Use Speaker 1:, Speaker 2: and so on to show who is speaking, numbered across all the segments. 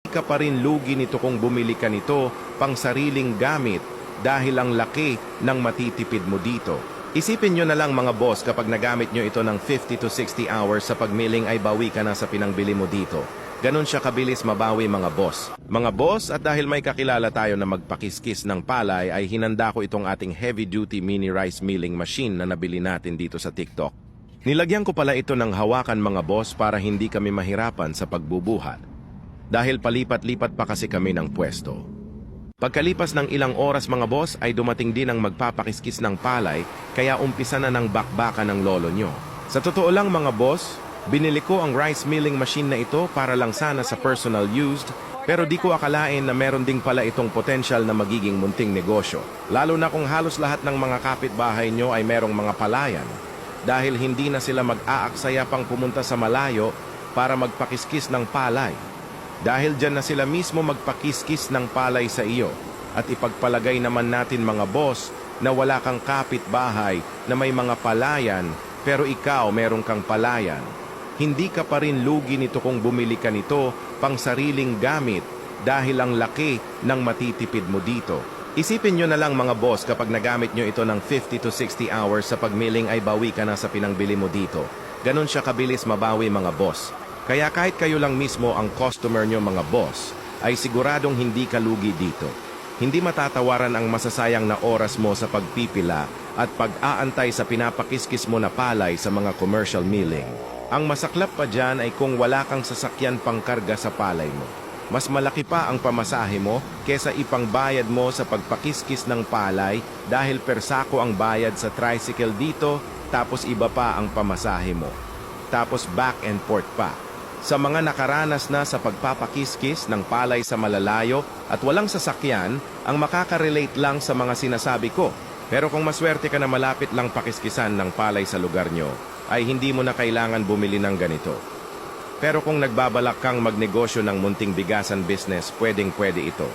Speaker 1: ka pa rin lugi nito kung bumili ka nito pang sariling gamit dahil ang laki ng matitipid mo dito. Isipin nyo na lang mga boss, kapag nagamit nyo ito ng 50 to 60 hours sa pagmiling ay bawi ka na sa pinangbili mo dito. Ganon siya kabilis mabawi mga boss. Mga boss, at dahil may kakilala tayo na magpakiskis ng palay ay hinanda ko itong ating heavy-duty mini rice milling machine na nabili natin dito sa TikTok. Nilagyan ko pala ito ng hawakan mga boss para hindi kami mahirapan sa pagbubuhat. Dahil palipat-lipat pa kasi kami ng pwesto. Pagkalipas ng ilang oras mga boss ay dumating din ang magpapakiskis ng palay kaya umpisa na ng bakbakan ng lolo nyo. Sa totoo lang mga boss, binili ko ang rice milling machine na ito para lang sana sa personal used pero di ko akalain na meron ding pala itong potential na magiging munting negosyo. Lalo na kung halos lahat ng mga kapitbahay nyo ay merong mga palayan dahil hindi na sila mag-aaksaya pang pumunta sa malayo para magpakiskis ng palay. Dahil dyan na sila mismo magpakiskis ng palay sa iyo. At ipagpalagay naman natin mga boss na wala kang kapitbahay na may mga palayan pero ikaw meron kang palayan. Hindi ka pa rin lugi nito kung bumili ka nito pang sariling gamit dahil ang laki ng matitipid mo dito. Isipin nyo na lang mga boss, kapag nagamit nyo ito ng 50 to 60 hours sa pagmiling ay bawi ka na sa pinangbili mo dito. Ganon siya kabilis mabawi mga boss. Kaya kahit kayo lang mismo ang customer nyo mga boss, ay siguradong hindi ka lugi dito. Hindi matatawaran ang masasayang na oras mo sa pagpipila at pag-aantay sa pinapakiskis mo na palay sa mga commercial milling. Ang masaklap pa dyan ay kung wala kang sasakyan pangkarga sa palay mo. Mas malaki pa ang pamasahe mo kesa ipangbayad mo sa pagpakiskis ng palay dahil persako ang bayad sa tricycle dito tapos iba pa ang pamasahe mo. Tapos back and forth pa. Sa mga nakaranas na sa pagpapakiskis ng palay sa malalayo at walang sasakyan, ang makaka-relate lang sa mga sinasabi ko. Pero kung maswerte ka na malapit lang pakiskisan ng palay sa lugar nyo, ay hindi mo na kailangan bumili ng ganito. Pero kung nagbabalak kang magnegosyo ng munting bigasan business, pwedeng-pwede ito.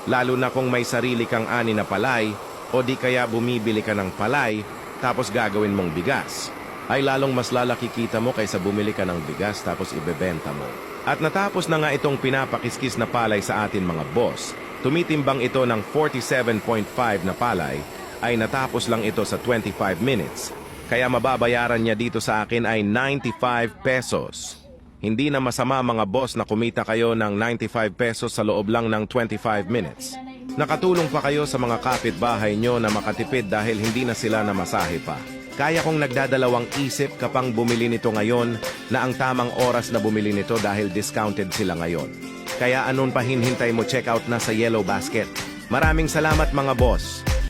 Speaker 1: Lalo na kung may sarili kang ani na palay o di kaya bumibili ka ng palay tapos gagawin mong bigas. Ay lalong mas lalaki kita mo kaysa bumili ka ng bigas tapos ibebenta mo. At natapos na nga itong pinapakiskis na palay sa atin mga boss. Tumitimbang ito ng 47.5 na palay ay natapos lang ito sa 25 minutes. Kaya mababayaran niya dito sa akin ay 95 pesos. Hindi na masama mga boss na kumita kayo ng 95 pesos sa loob lang ng 25 minutes. Nakatulong pa kayo sa mga kapitbahay nyo na makatipid dahil hindi na sila namasahe pa. Kaya kong nagdadalawang isip kapang bumili nito ngayon na ang tamang oras na bumili nito dahil discounted sila ngayon. Kaya anon pa hinhintay mo, check out na sa Yellow Basket. Maraming salamat mga boss!